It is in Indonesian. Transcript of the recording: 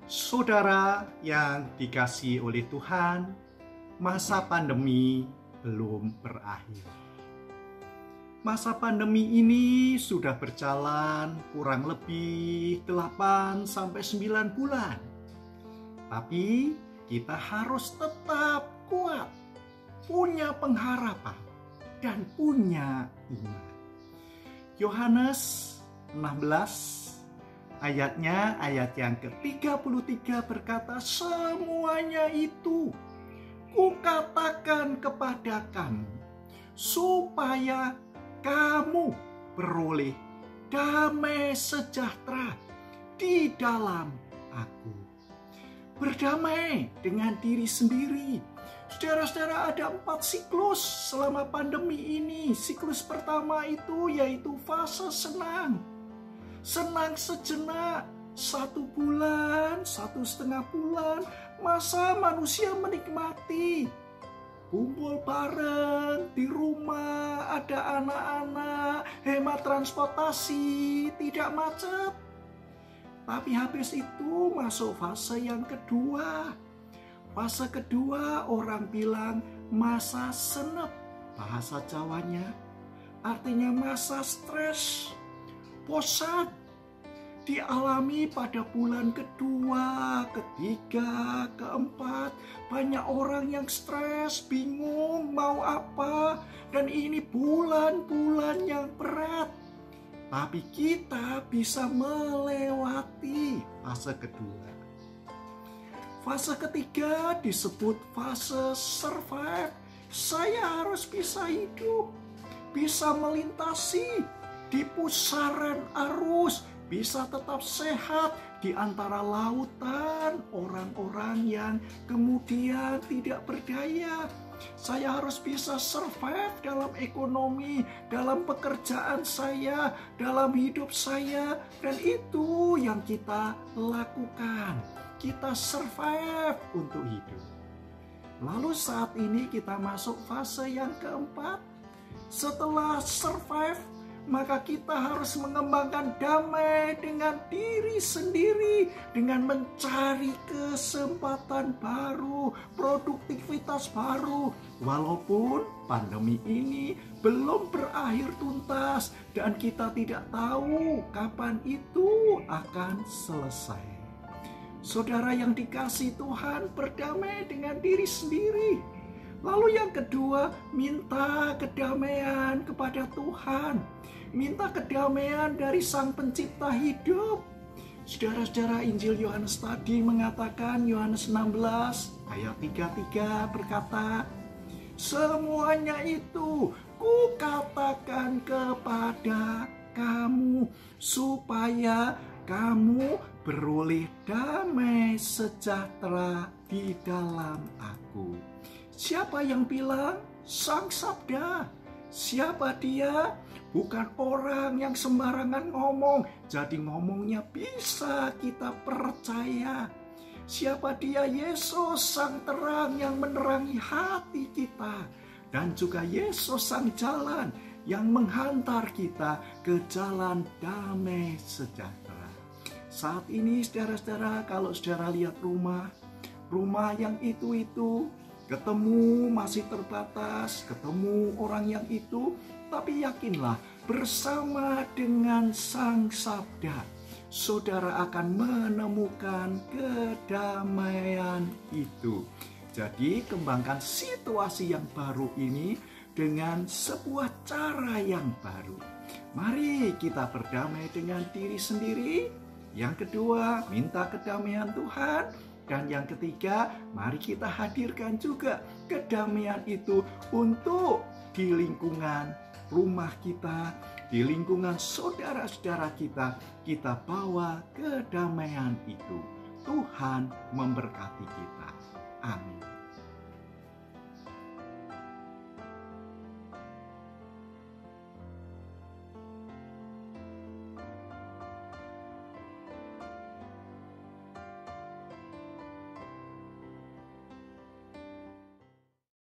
Saudara yang dikasihi oleh Tuhan, masa pandemi belum berakhir. Masa pandemi ini sudah berjalan kurang lebih 8-9 bulan. Tapi kita harus tetap kuat, punya pengharapan, dan punya iman. Yohanes 16 ayatnya, ayat yang ke-33 berkata, semuanya itu kukatakan kepada kamu, supaya kamu beroleh damai sejahtera di dalam aku. Berdamai dengan diri sendiri. Saudara-saudara, ada 4 siklus selama pandemi ini. Siklus pertama itu yaitu fase senang. Senang sejenak, 1 bulan, 1,5 bulan, masa manusia menikmati. Kumpul bareng di rumah, ada anak-anak, hemat transportasi, tidak macet. Tapi habis itu masuk fase yang kedua. Fase kedua orang bilang masa senep, bahasa Jawanya. Artinya masa stres, bosan. Dialami pada bulan kedua, ketiga, keempat. Banyak orang yang stres, bingung mau apa. Dan ini bulan-bulan yang berat. Tapi kita bisa melewati fase kedua. Fase ketiga disebut fase survive. Saya harus bisa hidup, bisa melintasi di pusaran arus, bisa tetap sehat di antara lautan orang-orang yang kemudian tidak berdaya. Saya harus bisa survive dalam ekonomi, dalam pekerjaan saya, dalam hidup saya. Dan itu yang kita lakukan. Kita survive untuk hidup. Lalu saat ini kita masuk fase yang keempat. Setelah survive, maka kita harus mengembangkan damai dengan diri sendiri, dengan mencari kesempatan baru, produktivitas baru. Walaupun pandemi ini belum berakhir tuntas dan kita tidak tahu kapan itu akan selesai. Saudara yang dikasihi Tuhan, berdamai dengan diri sendiri. Lalu yang kedua, minta kedamaian kepada Tuhan. Minta kedamaian dari Sang Pencipta hidup. Saudara-saudara, Injil Yohanes tadi mengatakan, Yohanes 16 ayat 33 berkata, semuanya itu kukatakan kepada kamu, supaya kamu beroleh damai sejahtera di dalam aku. Siapa yang bilang? Sang Sabda. Siapa dia? Bukan orang yang sembarangan ngomong. Jadi ngomongnya bisa kita percaya. Siapa dia? Yesus sang terang yang menerangi hati kita. Dan juga Yesus sang jalan yang menghantar kita ke jalan damai sejahtera. Saat ini saudara-saudara, kalau saudara lihat rumah yang itu ketemu masih terbatas, ketemu orang yang itu, tapi yakinlah bersama dengan Sang Sabda, saudara akan menemukan kedamaian itu. Jadi kembangkan situasi yang baru ini dengan sebuah cara yang baru. Mari kita berdamai dengan diri sendiri. Yang kedua, minta kedamaian Tuhan. Dan yang ketiga, mari kita hadirkan juga kedamaian itu untuk di lingkungan rumah kita, di lingkungan saudara-saudara kita. Kita bawa kedamaian itu. Tuhan memberkati kita. Amin.